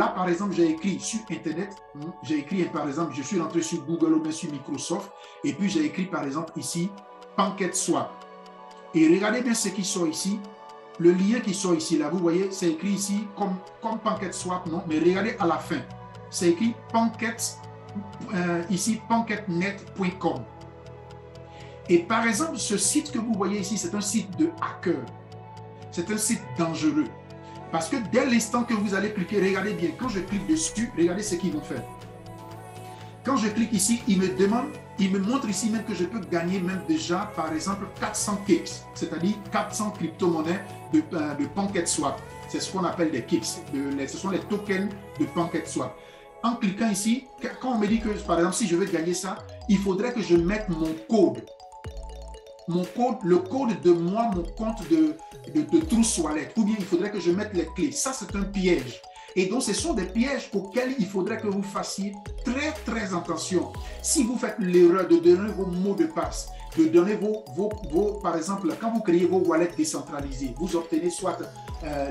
là, par exemple, j'ai écrit sur Internet, j'ai écrit, par exemple, je suis rentré sur Google ou bien sur Microsoft, et puis j'ai écrit, par exemple, ici, PancakeSwap. Et regardez bien ce qui sort ici. Le lien qui sort ici, là, vous voyez, c'est écrit ici comme PancakeSwap, non? Mais regardez à la fin, c'est écrit ici, pancakenet.com. Et par exemple, ce site que vous voyez ici, c'est un site de hacker. C'est un site dangereux. Parce que dès l'instant que vous allez cliquer, regardez bien, quand je clique dessus, regardez ce qu'ils vont faire. Quand je clique ici, il me montre ici même que je peux gagner même déjà, par exemple, 400 kicks, c'est-à-dire 400 crypto-monnaies de PancakeSwap. C'est ce qu'on appelle des kicks, ce sont les tokens de PancakeSwap. En cliquant ici, quand on me dit que, par exemple, si je veux gagner ça, il faudrait que je mette mon code. Le code de mon compte de Trust Wallet, ou bien il faudrait que je mette les clés. Ça, c'est un piège. Et donc, ce sont des pièges auxquels il faudrait que vous fassiez très, très attention. Si vous faites l'erreur de donner vos mots de passe, de donner par exemple, quand vous créez vos wallets décentralisés, vous obtenez soit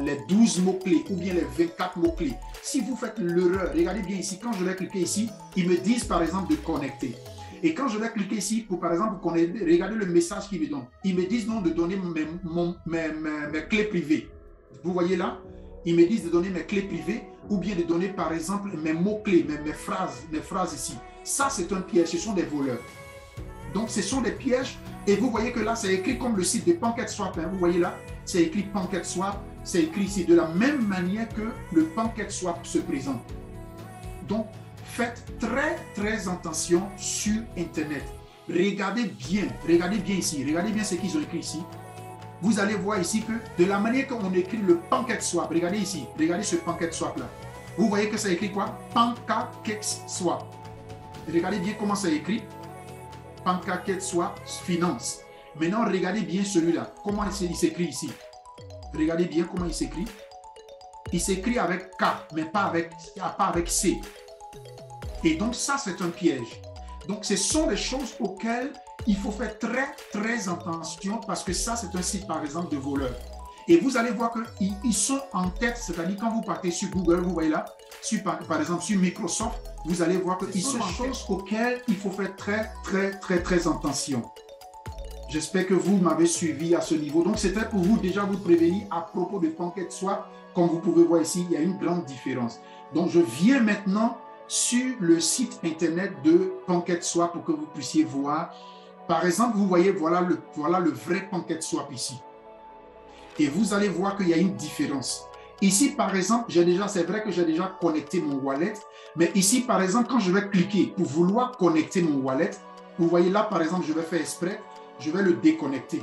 les 12 mots-clés ou bien les 24 mots-clés. Si vous faites l'erreur, regardez bien ici, quand je vais cliquer ici, ils me disent par exemple de connecter. Et quand je vais cliquer ici, pour par exemple, regardez le message qu'ils me donnent. Ils me disent non de donner mes clés privées. Vous voyez là? Ils me disent de donner mes clés privées ou bien de donner par exemple mes mots-clés, mes phrases ici. Ça, c'est un piège, ce sont des voleurs. Donc, ce sont des pièges et vous voyez que là, c'est écrit comme le site de PancakeSwap. Hein. Vous voyez là, c'est écrit PancakeSwap, c'est écrit ici de la même manière que le PancakeSwap se présente. Donc, faites très, très attention sur Internet. Regardez bien ici, regardez bien ce qu'ils ont écrit ici. Vous allez voir ici que de la manière qu'on écrit le PancakeSwap, regardez ici, regardez ce PancakeSwap là. Vous voyez que ça écrit quoi? PancakeSwap. Regardez bien comment ça écrit. PancakeSwap Finance. Maintenant, regardez bien celui-là. Comment il s'écrit ici? Regardez bien comment il s'écrit. Il s'écrit avec K, mais pas avec C. Et donc, ça, c'est un piège. Donc, ce sont des choses auxquelles il faut faire très, très attention parce que ça, c'est un site, par exemple, de voleurs. Et vous allez voir qu'ils sont en tête, c'est-à-dire quand vous partez sur Google, vous voyez là, par exemple sur Microsoft, vous allez voir qu'ils sont des choses auxquelles il faut faire très, très, très, très attention. J'espère que vous m'avez suivi à ce niveau. Donc, c'était pour vous déjà vous prévenir à propos de PancakeSwap. Comme vous pouvez voir ici, il y a une grande différence. Donc, je viens maintenant sur le site internet de PancakeSwap pour que vous puissiez voir. Par exemple, vous voyez, voilà le vrai PancakeSwap ici. Et vous allez voir qu'il y a une différence. Ici, par exemple, c'est vrai que j'ai déjà connecté mon wallet, mais ici, par exemple, quand je vais cliquer pour vouloir connecter mon wallet, vous voyez là, par exemple, je vais faire exprès, je vais le déconnecter.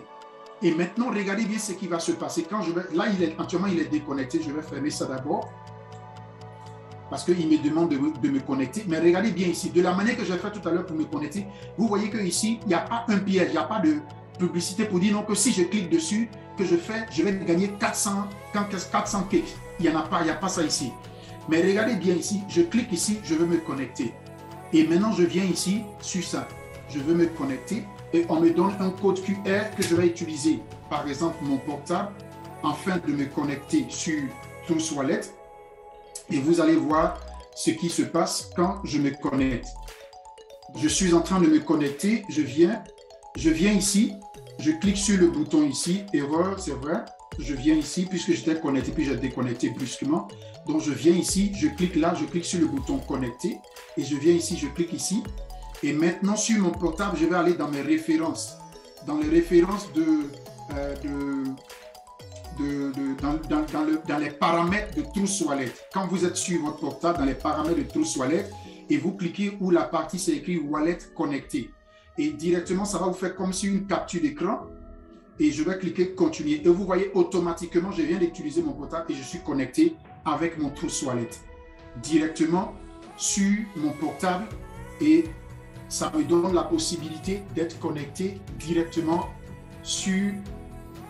Et maintenant, regardez bien ce qui va se passer. Là, actuellement, il est déconnecté. Je vais fermer ça d'abord parce qu'il me demande de me connecter. Mais regardez bien ici, de la manière que j'ai fait tout à l'heure pour me connecter, vous voyez qu'ici, il n'y a pas un piège, il n'y a pas de publicité pour dire non, que si je clique dessus, que je vais gagner 400 kicks. Il n'y a pas ça ici. Mais regardez bien ici, je clique ici, je veux me connecter. Et maintenant, je viens ici sur ça. Je veux me connecter et on me donne un code QR que je vais utiliser, par exemple, mon portable, afin de me connecter sur Trust Wallet. Et vous allez voir ce qui se passe quand je me connecte. Je suis en train de me connecter, je viens ici, je clique sur le bouton ici, erreur, c'est vrai. Je viens ici, puisque j'étais connecté, puis j'ai déconnecté brusquement. Donc, je viens ici, je clique là, je clique sur le bouton connecter. Et je viens ici, je clique ici. Et maintenant, sur mon portable, je vais aller dans mes références. Dans les références dans les paramètres de Trust Wallet. Quand vous êtes sur votre portable, dans les paramètres de Trust Wallet, et vous cliquez où la partie, c'est écrit Wallet connecté. Et directement, ça va vous faire comme si une capture d'écran. Et je vais cliquer continuer. Et vous voyez automatiquement, je viens d'utiliser mon portable et je suis connecté avec mon Trust Wallet. Directement sur mon portable et ça me donne la possibilité d'être connecté directement sur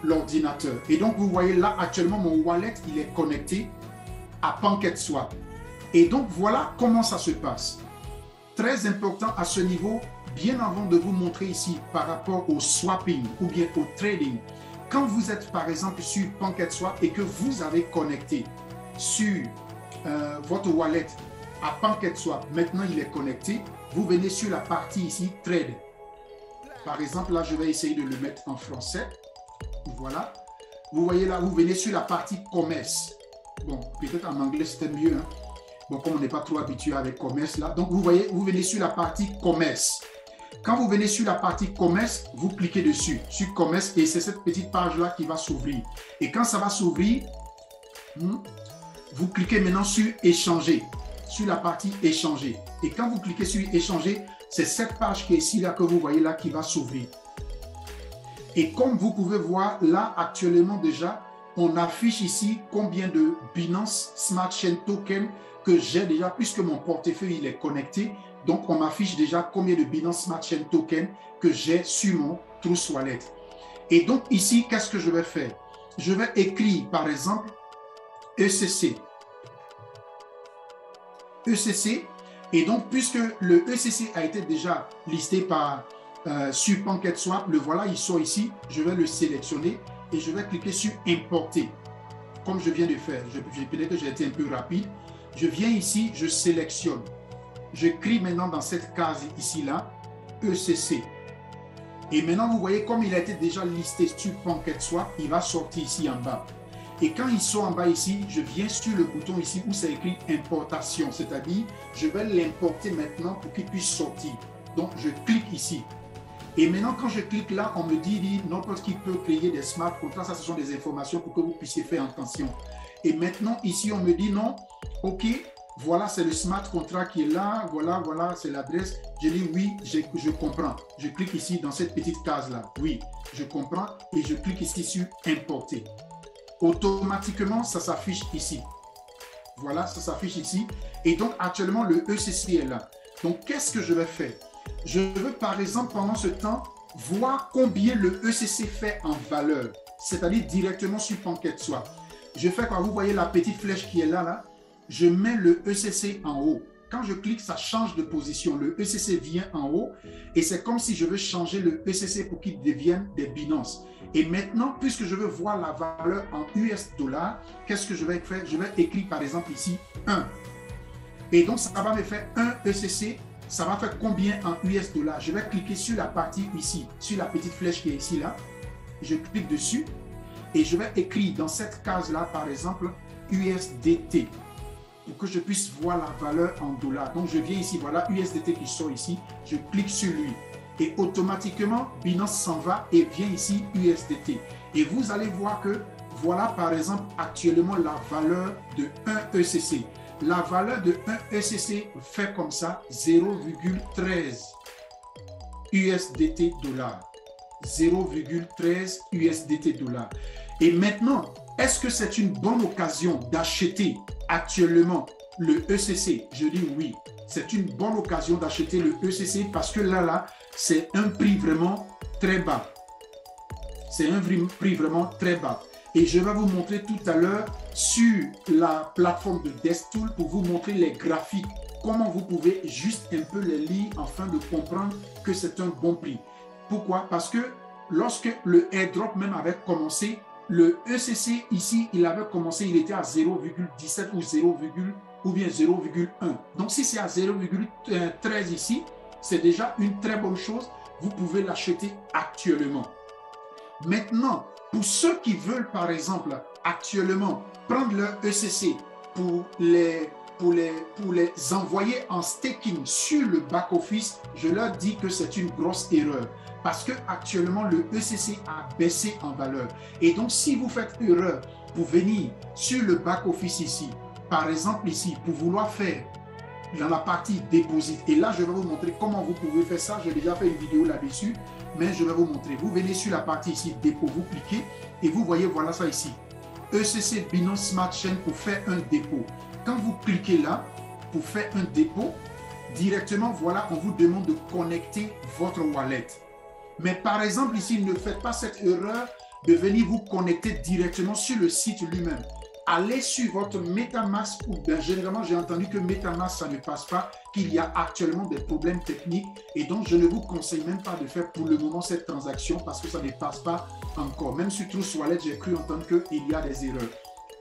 l'ordinateur. Et donc, vous voyez là, actuellement, mon wallet, il est connecté à PancakeSwap. Et donc, voilà comment ça se passe. Très important à ce niveau, bien avant de vous montrer ici par rapport au swapping ou bien au trading, quand vous êtes par exemple sur PancakeSwap et que vous avez connecté sur votre wallet à PancakeSwap, maintenant il est connecté, vous venez sur la partie ici, Trade. Par exemple, là, je vais essayer de le mettre en français. Voilà. Vous voyez là, vous venez sur la partie Commerce. Bon, peut-être en anglais, c'était mieux. Hein? Bon, comme on n'est pas trop habitué avec Commerce, là. Donc, vous voyez, vous venez sur la partie Commerce. Quand vous venez sur la partie Commerce, vous cliquez dessus, sur Commerce, et c'est cette petite page-là qui va s'ouvrir. Et quand ça va s'ouvrir, vous cliquez maintenant sur Échanger, sur la partie Échanger. Et quand vous cliquez sur Échanger, c'est cette page qui est ici, là, que vous voyez là, qui va s'ouvrir. Et comme vous pouvez voir, là, actuellement déjà, on affiche ici combien de Binance Smart Chain Token que j'ai déjà, puisque mon portefeuille il est connecté. Donc, on m'affiche déjà combien de Binance Smart Chain Token que j'ai sur mon Trust Wallet. Et donc, ici, qu'est-ce que je vais faire? Je vais écrire, par exemple, ECC. ECC. Et donc, puisque le ECC a été déjà listé par, sur PancakeSwap, le voilà, il sort ici. Je vais le sélectionner et je vais cliquer sur Importer, comme je viens de faire. Peut-être que j'ai été un peu rapide. Je viens ici, je sélectionne. J'écris maintenant dans cette case ici-là, ECC. Et maintenant, vous voyez, comme il a été déjà listé sur PancakeSwap, il va sortir ici en bas. Et quand il sort en bas ici, je viens sur le bouton ici où c'est écrit importation, c'est-à-dire je vais l'importer maintenant pour qu'il puisse sortir. Donc, je clique ici. Et maintenant, quand je clique là, on me dit n'importe qui peut créer des smart contracts. Ça, ce sont des informations pour que vous puissiez faire attention. Et maintenant, ici, on me dit non, OK, voilà, c'est le smart contract qui est là. Voilà, voilà, c'est l'adresse. Je dis oui, je comprends. Je clique ici dans cette petite case-là. Oui, je comprends. Et je clique ici sur importer. Automatiquement, ça s'affiche ici. Voilà, ça s'affiche ici. Et donc, actuellement, le ECC est là. Donc, qu'est-ce que je vais faire? Je veux, par exemple, pendant ce temps, voir combien le ECC fait en valeur. C'est-à-dire directement sur PancakeSwap. Je fais quoi? Vous voyez la petite flèche qui est là, là. Je mets le ECC en haut. Quand je clique, ça change de position. Le ECC vient en haut et c'est comme si je veux changer le ECC pour qu'il devienne des Binance. Et maintenant, puisque je veux voir la valeur en US dollars, qu'est-ce que je vais faire? Je vais écrire par exemple ici 1. Et donc, ça va me faire 1 ECC. Ça va faire combien en US dollars? Je vais cliquer sur la partie ici, sur la petite flèche qui est ici, là. Je clique dessus et je vais écrire dans cette case-là, par exemple, USDT. Pour que je puisse voir la valeur en dollars. Donc, je viens ici, voilà USDT qui sort ici. Je clique sur lui. Et automatiquement, Binance s'en va et vient ici USDT. Et vous allez voir que, voilà par exemple, actuellement, la valeur de 1 ECC. La valeur de 1 ECC fait comme ça 0,13 USDT dollars. 0,13 USDT dollars. Et maintenant, est-ce que c'est une bonne occasion d'acheter actuellement le ECC? Je dis oui. C'est une bonne occasion d'acheter le ECC parce que là, c'est un prix vraiment très bas. C'est un prix vraiment très bas. Et je vais vous montrer tout à l'heure sur la plateforme de Destool pour vous montrer les graphiques. Comment vous pouvez juste un peu les lire afin de comprendre que c'est un bon prix. Pourquoi? Parce que lorsque le airdrop même avait commencé, le ECC ici, il avait commencé, il était à 0,17 ou bien 0,1. Donc, si c'est à 0,13 ici, c'est déjà une très bonne chose. Vous pouvez l'acheter actuellement. Maintenant, pour ceux qui veulent, par exemple, actuellement, prendre leur ECC pour les envoyer en staking sur le back-office, je leur dis que c'est une grosse erreur. Parce que actuellement le ECC a baissé en valeur. Et donc, si vous faites erreur pour venir sur le back-office ici, par exemple ici, pour vouloir faire dans la partie déposit, et là, je vais vous montrer comment vous pouvez faire ça. J'ai déjà fait une vidéo là-dessus, mais je vais vous montrer. Vous venez sur la partie ici, dépôt, vous cliquez et vous voyez, voilà ça ici. ECC Binance Smart Chain pour faire un dépôt. Quand vous cliquez là, pour faire un dépôt, directement, voilà, on vous demande de connecter votre wallet. Mais par exemple, ici, ne faites pas cette erreur de venir vous connecter directement sur le site lui-même. Allez sur votre MetaMask ou bien généralement, j'ai entendu que MetaMask, ça ne passe pas, qu'il y a actuellement des problèmes techniques et donc je ne vous conseille même pas de faire pour le moment cette transaction parce que ça ne passe pas encore. Même sur Trust Wallet, j'ai cru entendre qu'il y a des erreurs.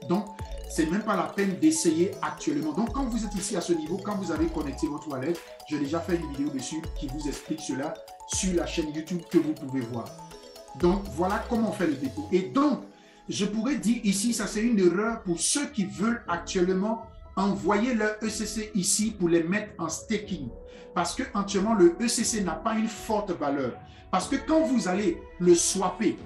Donc, c'est même pas la peine d'essayer actuellement. Donc, quand vous êtes ici à ce niveau, quand vous avez connecté votre wallet, j'ai déjà fait une vidéo dessus qui vous explique cela sur la chaîne YouTube que vous pouvez voir. Donc, voilà comment on fait le dépôt. Et donc, je pourrais dire ici, ça c'est une erreur pour ceux qui veulent actuellement envoyer leur ECC ici pour les mettre en staking. Parce que actuellement, le ECC n'a pas une forte valeur. Parce que quand vous allez le swapper,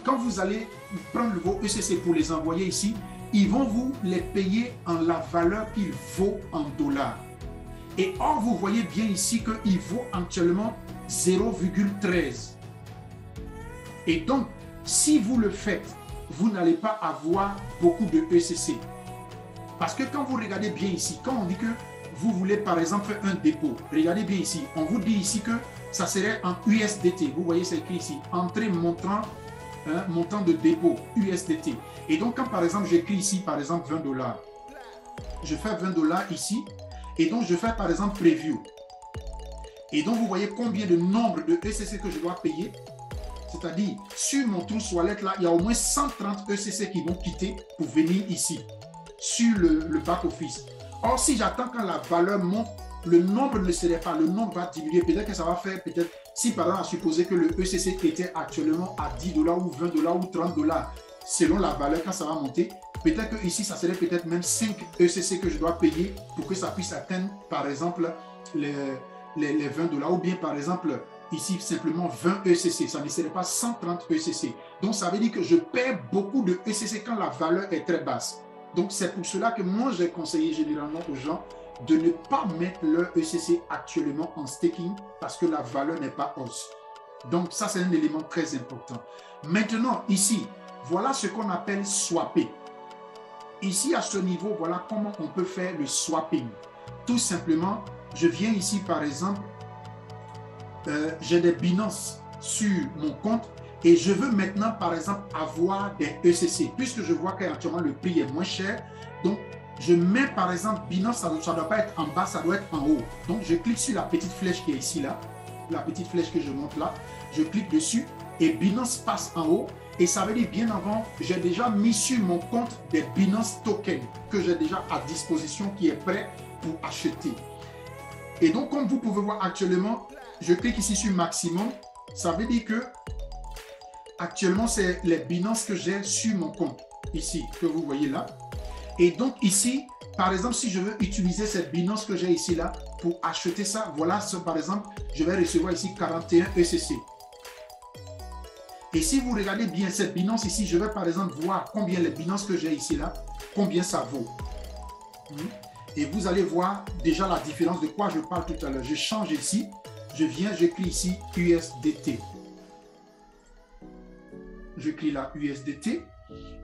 quand vous allez prendre vos ECC pour les envoyer ici, ils vont vous les payer en la valeur qu'il vaut en dollars. Et or, vous voyez bien ici qu'il vaut actuellement 0,13. Et donc, si vous le faites, vous n'allez pas avoir beaucoup de ECC. Parce que quand vous regardez bien ici, quand on dit que vous voulez par exemple faire un dépôt, regardez bien ici, on vous dit ici que ça serait en USDT. Vous voyez, c'est écrit ici, entrée montant de dépôt USDT. Et donc, quand par exemple, j'écris ici, par exemple, 20 $, je fais 20 $ ici, et donc je fais par exemple preview. Et donc, vous voyez combien de nombre de ECC que je dois payer. C'est-à-dire, sur mon Trust Wallet, là, il y a au moins 130 ECC qui vont quitter pour venir ici, sur le back-office. Or, si j'attends quand la valeur monte, le nombre ne serait pas, le nombre va diminuer. Peut-être que ça va faire, peut-être, si par exemple, à supposer que le ECC était actuellement à 10 $ ou 20 $ ou 30 $, selon la valeur, quand ça va monter, peut-être que ici, ça serait peut-être même 5 ECC que je dois payer pour que ça puisse atteindre, par exemple, les 20 $, ou bien, par exemple, ici, simplement 20 ECC. Ça ne serait pas 130 ECC. Donc, ça veut dire que je perds beaucoup de ECC quand la valeur est très basse. Donc, c'est pour cela que moi, j'ai conseillé généralement aux gens de ne pas mettre leur ECC actuellement en staking parce que la valeur n'est pas hausse. Donc, ça, c'est un élément très important. Maintenant, ici, voilà ce qu'on appelle swapper. Ici, à ce niveau, voilà comment on peut faire le swapping. Tout simplement, je viens ici, par exemple, j'ai des Binance sur mon compte et je veux maintenant, par exemple, avoir des ECC. Puisque je vois qu'actuellement, le prix est moins cher. Donc, je mets, par exemple, Binance, ça ne doit pas être en bas, ça doit être en haut. Donc, je clique sur la petite flèche qui est ici, là. La petite flèche que je monte là. Je clique dessus et Binance passe en haut. Et ça veut dire, bien avant, j'ai déjà mis sur mon compte des Binance tokens que j'ai déjà à disposition, qui est prêt pour acheter. Et donc, comme vous pouvez voir actuellement, je clique ici sur maximum. Ça veut dire que actuellement, c'est les Binance que j'ai sur mon compte. Ici, que vous voyez là. Et donc ici, par exemple, si je veux utiliser cette Binance que j'ai ici là pour acheter ça, voilà, par exemple, je vais recevoir ici 41 ECC. Et si vous regardez bien cette Binance ici, je vais par exemple voir combien les Binance que j'ai ici là, combien ça vaut. Et vous allez voir déjà la différence de quoi je parle tout à l'heure. Je change ici, je viens, j'écris ici USDT. Je clique là USDT.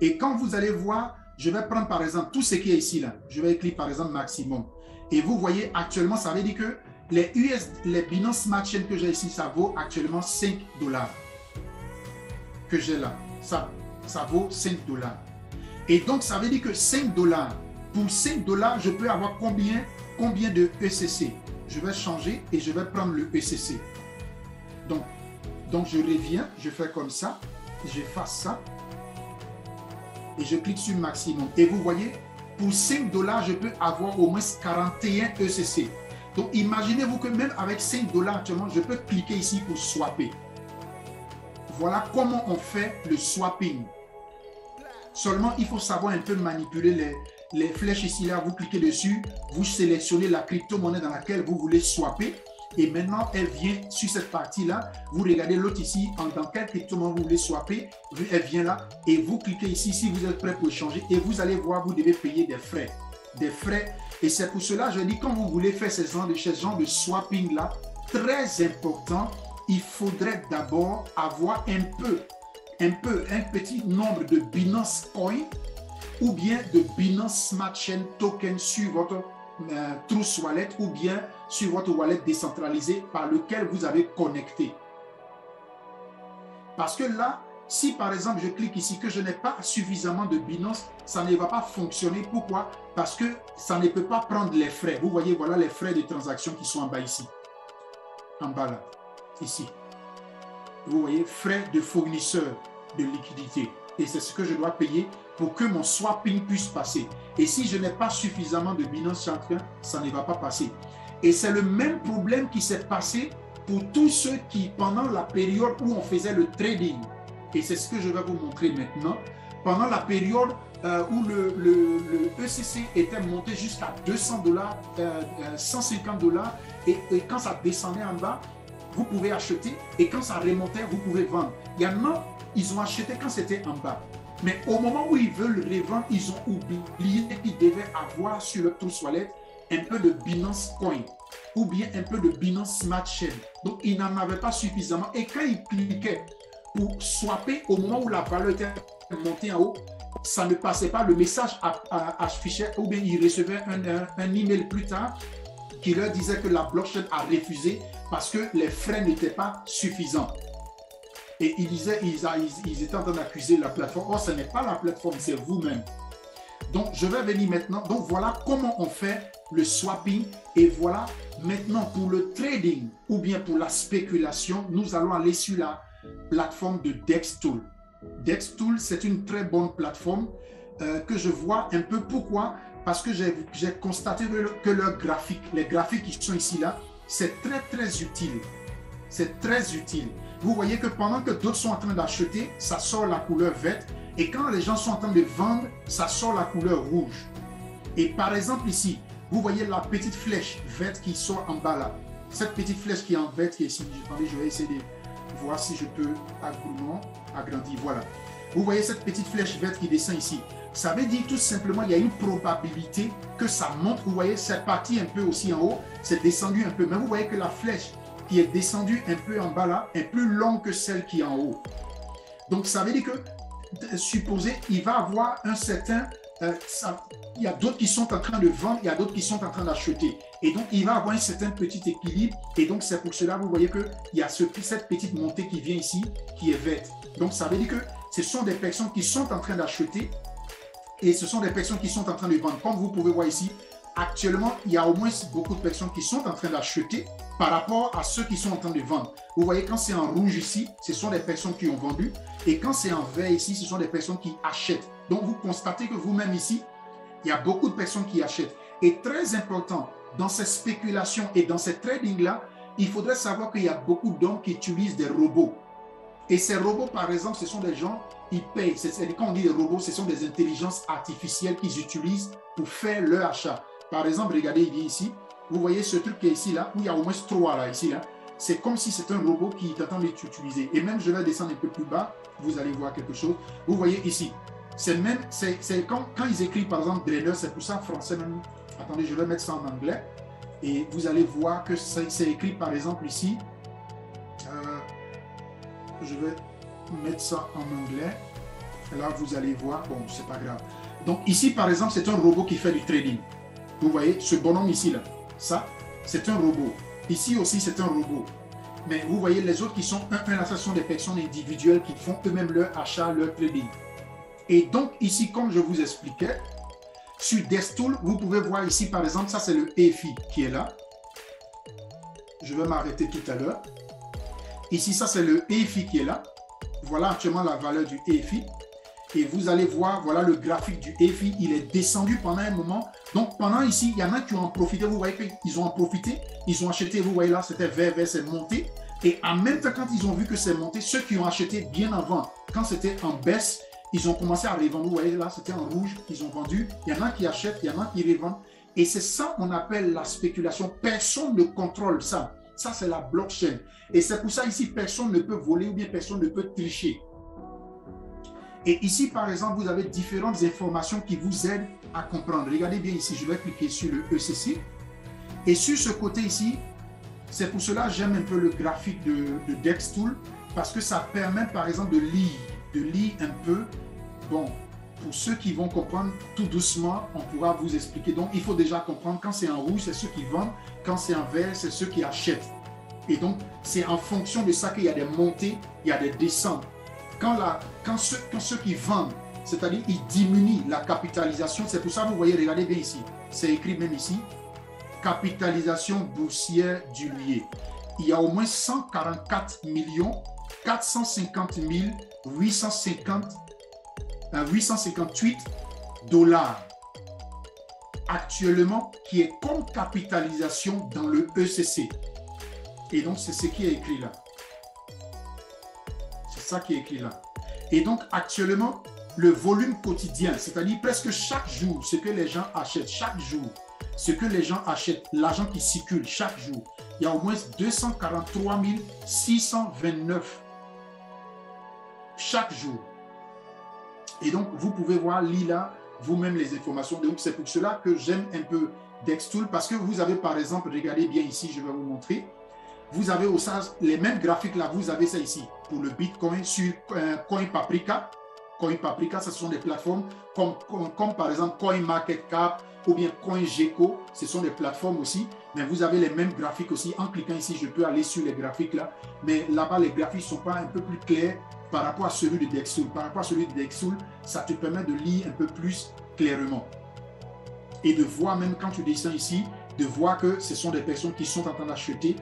Et quand vous allez voir, je vais prendre par exemple tout ce qui est ici là. Je vais écrire par exemple maximum. Et vous voyez actuellement, ça veut dire que les Binance Smart Chain que j'ai ici, ça vaut actuellement 5 $. Que j'ai là. Ça vaut 5 $. Et donc, ça veut dire que 5 $, pour 5 $, je peux avoir combien de ECC? Je vais changer et je vais prendre le ECC. Donc je reviens, je fais comme ça, j'efface ça et je clique sur maximum. Et vous voyez, pour 5 $, je peux avoir au moins 41 ECC. Donc, imaginez-vous que même avec 5 $ actuellement, je peux cliquer ici pour swapper. Voilà comment on fait le swapping. Seulement, il faut savoir un peu manipuler les flèches ici, là. Vous cliquez dessus, vous sélectionnez la crypto-monnaie dans laquelle vous voulez swapper. Et maintenant, elle vient sur cette partie-là. Vous regardez l'autre ici, dans quelle crypto-monnaie vous voulez swapper. Elle vient là et vous cliquez ici si vous êtes prêt pour échanger. Et vous allez voir, vous devez payer des frais. Des frais. Et c'est pour cela, je dis, quand vous voulez faire ce genre de swapping-là, très important, il faudrait d'abord avoir un petit nombre de Binance Coin ou bien de Binance Smart Chain Token sur votre Trust Wallet ou bien sur votre wallet décentralisé par lequel vous avez connecté. Parce que là, si par exemple je clique ici que je n'ai pas suffisamment de Binance, ça ne va pas fonctionner. Pourquoi? Parce que ça ne peut pas prendre les frais. Vous voyez, voilà les frais de transaction qui sont en bas ici. En bas là, ici. Vous voyez, frais de fournisseur de liquidité. et c'est ce que je dois payer pour que mon swapping puisse passer. Et si je n'ai pas suffisamment de Binance Smart Chain, ça ne va pas passer. Et c'est le même problème qui s'est passé pour tous ceux qui, pendant la période où on faisait le trading, et c'est ce que je vais vous montrer maintenant, pendant la période où le ECC était monté jusqu'à $200, $150, et quand ça descendait en bas, vous pouvez acheter, et quand ça remontait, vous pouvez vendre. Il y en a, ils ont acheté quand c'était en bas. Mais au moment où ils veulent revendre, ils ont oublié qu'ils devaient avoir sur leur Trust Wallet un peu de Binance Coin ou bien un peu de Binance Smart Chain. Donc, ils n'en avaient pas suffisamment. Et quand ils cliquaient pour swapper au moment où la valeur était montée en haut, ça ne passait pas. Le message affichait ou bien ils recevaient un email plus tard qui leur disait que la blockchain a refusé parce que les frais n'étaient pas suffisants. Et ils disaient, ils étaient en train d'accuser la plateforme. Oh, ce n'est pas la plateforme, c'est vous-même. Donc, je vais venir maintenant. Donc, voilà comment on fait le swapping. Et voilà, maintenant, pour le trading ou bien pour la spéculation, nous allons aller sur la plateforme de DexTool. DexTool, c'est une très bonne plateforme que je vois un peu. Pourquoi? Parce que j'ai constaté que leurs graphiques, les graphiques qui sont ici, là, c'est très, très utile. C'est très utile. Vous voyez que pendant que d'autres sont en train d'acheter, ça sort la couleur verte. Et quand les gens sont en train de vendre, ça sort la couleur rouge. Et par exemple ici, vous voyez la petite flèche verte qui sort en bas là. Cette petite flèche qui est en vert qui est ici. Attendez, je vais essayer de voir si je peux agrandir. Voilà. Vous voyez cette petite flèche verte qui descend ici. Ça veut dire tout simplement qu'il y a une probabilité que ça monte. Vous voyez, c'est parti un peu aussi en haut. C'est descendu un peu. Mais vous voyez que la flèche qui est descendue un peu en bas là est plus longue que celle qui est en haut. Donc, ça veut dire que, supposez, il va avoir un certain... il y a d'autres qui sont en train de vendre, il y a d'autres qui sont en train d'acheter. Et donc, il va avoir un certain petit équilibre. Et donc, c'est pour cela, vous voyez qu'il y a cette petite montée qui vient ici, qui est verte. Donc, ça veut dire que ce sont des personnes qui sont en train d'acheter et ce sont des personnes qui sont en train de vendre. Comme vous pouvez voir ici, actuellement, il y a au moins beaucoup de personnes qui sont en train d'acheter par rapport à ceux qui sont en train de vendre. Vous voyez, quand c'est en rouge ici, ce sont des personnes qui ont vendu. Et quand c'est en vert ici, ce sont des personnes qui achètent. Donc, vous constatez que vous-même ici, il y a beaucoup de personnes qui achètent. Et très important, dans ces spéculations et dans ces trading-là, il faudrait savoir qu'il y a beaucoup d'hommes qui utilisent des robots. Et ces robots, par exemple, ce sont des gens, ils payent. Quand on dit des robots, ce sont des intelligences artificielles qu'ils utilisent pour faire leur achat. Par exemple, regardez, il est ici. Vous voyez ce truc qui est ici, là, où il y a au moins 3 là, ici, là. C'est comme si c'était un robot qui est en train d'être utilisé. Et même, je vais descendre un peu plus bas, vous allez voir quelque chose. Vous voyez ici, c'est quand ils écrivent, par exemple, drainer, c'est pour ça en français même. Attendez, je vais mettre ça en anglais. Et vous allez voir que c'est écrit, par exemple, ici. Je vais mettre ça en anglais. Là, vous allez voir. Bon, c'est pas grave. Donc, ici, par exemple, c'est un robot qui fait du trading. Vous voyez, ce bonhomme ici, là. Ça, c'est un robot. Ici aussi, c'est un robot. Mais vous voyez, les autres qui sont là, ce sont des personnes individuelles qui font eux-mêmes leur achat, leur trading. Et donc, ici, comme je vous expliquais, sur DexTool, vous pouvez voir ici, par exemple, ça, c'est le EFI qui est là. Je vais m'arrêter tout à l'heure. Ici, ça, c'est le EFI qui est là. Voilà actuellement la valeur du EFI. Et vous allez voir, voilà le graphique du EFI. Il est descendu pendant un moment. Donc, pendant ici, il y en a qui ont en profité. Vous voyez qu'ils ont en profité. Ils ont acheté, vous voyez là, c'était vert, c'est monté. Et en même temps, quand ils ont vu que c'est monté, ceux qui ont acheté bien avant, quand c'était en baisse, ils ont commencé à revendre. Vous voyez là, c'était en rouge. Ils ont vendu. Il y en a qui achètent, il y en a qui revendent. Et c'est ça qu'on appelle la spéculation. Personne ne contrôle ça. Ça, c'est la blockchain. Et c'est pour ça, ici, personne ne peut voler ou bien personne ne peut tricher. Et ici, par exemple, vous avez différentes informations qui vous aident à comprendre. Regardez bien ici, je vais cliquer sur le ECC. Et sur ce côté ici, c'est pour cela que j'aime un peu le graphique de DexTool, parce que ça permet, par exemple, de lire un peu. Bon, pour ceux qui vont comprendre tout doucement, on pourra vous expliquer. Donc, il faut déjà comprendre, quand c'est en rouge, c'est ceux qui vendent. Quand c'est en vert, c'est ceux qui achètent. Et donc, c'est en fonction de ça qu'il y a des montées, il y a des descentes. Quand ceux qui vendent, c'est-à-dire ils diminuent la capitalisation, c'est pour ça que vous voyez, regardez bien ici, c'est écrit même ici, capitalisation boursière du lieu. Il y a au moins 144 450 850 858 dollars actuellement, qui est comme capitalisation dans le ECC. Et donc, c'est ce qui est écrit là. C'est ça qui est écrit là. Et donc, actuellement, le volume quotidien, c'est-à-dire presque chaque jour, ce que les gens achètent, chaque jour, ce que les gens achètent, l'argent qui circule chaque jour, il y a au moins 243 629 chaque jour. Et donc, vous pouvez voir, lire là, vous-même les informations. Donc, c'est pour cela que j'aime un peu Dextool, parce que vous avez, par exemple, regardez bien ici, je vais vous montrer. Vous avez au sens, les mêmes graphiques là, vous avez ça ici, pour le Bitcoin sur CoinPaprika. CoinPaprika, ce sont des plateformes comme par exemple CoinMarketCap ou bien CoinGecko, ce sont des plateformes aussi, mais vous avez les mêmes graphiques aussi. En cliquant ici, je peux aller sur les graphiques là, mais là-bas, les graphiques ne sont pas un peu plus clairs par rapport à celui de Dextool. Par rapport à celui de Dextool, ça te permet de lire un peu plus clairement et de voir, même quand tu descends ici, de voir que ce sont des personnes qui sont en train d'acheter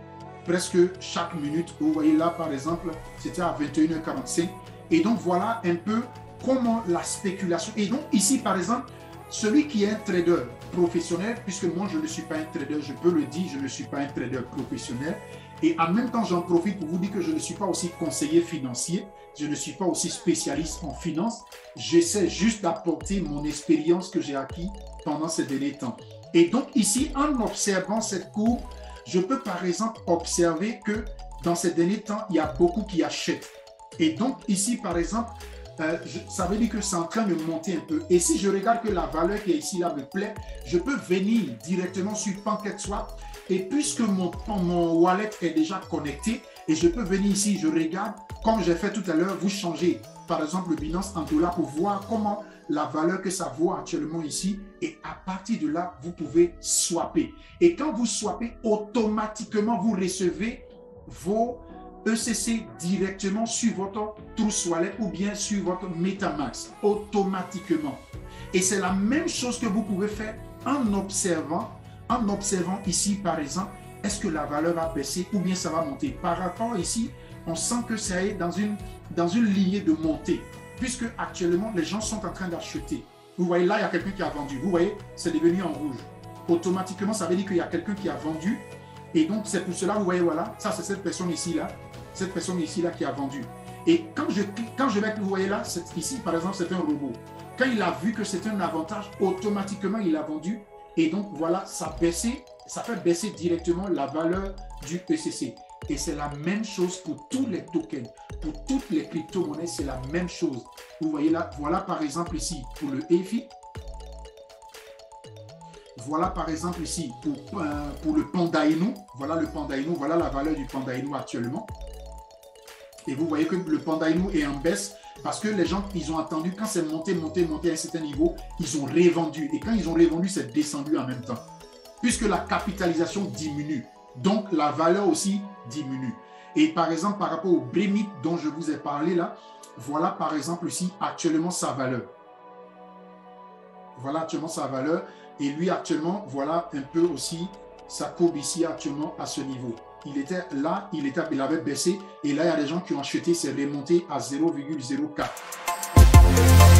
presque chaque minute. Vous voyez là, par exemple, c'était à 21h45. Et donc, voilà un peu comment la spéculation. Et donc, ici, par exemple, celui qui est un trader professionnel, puisque moi, je ne suis pas un trader, je peux le dire, je ne suis pas un trader professionnel. Et en même temps, j'en profite pour vous dire que je ne suis pas aussi conseiller financier, je ne suis pas aussi spécialiste en finance. J'essaie juste d'apporter mon expérience que j'ai acquis pendant ces derniers temps. Et donc, ici, en observant cette courbe, je peux par exemple observer que dans ces derniers temps, il y a beaucoup qui achètent. Et donc ici, par exemple, ça veut dire que c'est en train de monter un peu. Et si je regarde que la valeur qui est ici, là, me plaît, je peux venir directement sur PancakeSwap. Et puisque mon wallet est déjà connecté, et je peux venir ici, je regarde, comme j'ai fait tout à l'heure, vous changez, par exemple, le Binance en dollars pour voir comment la valeur que ça vaut actuellement ici. Et à partir de là, vous pouvez swapper. Et quand vous swappez, automatiquement, vous recevez vos ECC directement sur votre Trust Wallet ou bien sur votre MetaMask, automatiquement. Et c'est la même chose que vous pouvez faire en observant ici, par exemple, est-ce que la valeur va baisser ou bien ça va monter. Par rapport ici, on sent que ça est dans une lignée de montée, puisque actuellement, les gens sont en train d'acheter. Vous voyez là, il y a quelqu'un qui a vendu. Vous voyez, c'est devenu en rouge. Automatiquement, ça veut dire qu'il y a quelqu'un qui a vendu. Et donc, c'est pour cela, vous voyez, voilà, ça, c'est cette personne ici-là. Cette personne ici-là qui a vendu. Et quand je vais, vous voyez là, ici, par exemple, c'est un robot. Quand il a vu que c'est un avantage, automatiquement, il a vendu. Et donc, voilà, ça fait baisser directement la valeur du ECC. Et c'est la même chose pour tous les tokens, pour toutes les crypto-monnaies, c'est la même chose. Vous voyez là, voilà par exemple ici pour le EFI. Voilà par exemple ici pour le Panda Inu. Voilà le Panda Inu, voilà la valeur du Panda Inu actuellement. Et vous voyez que le Panda Inu est en baisse parce que les gens, ils ont attendu quand c'est monté à un certain niveau, ils ont revendu. Et quand ils ont revendu, c'est descendu en même temps. Puisque la capitalisation diminue. Donc, la valeur aussi diminue. Et par exemple, par rapport au Bremit dont je vous ai parlé là, voilà par exemple ici actuellement sa valeur. Voilà actuellement sa valeur. Et lui actuellement, voilà un peu aussi sa courbe ici actuellement à ce niveau. Il était là, il avait baissé. Et là, il y a des gens qui ont acheté, c'est remonté à 0,04.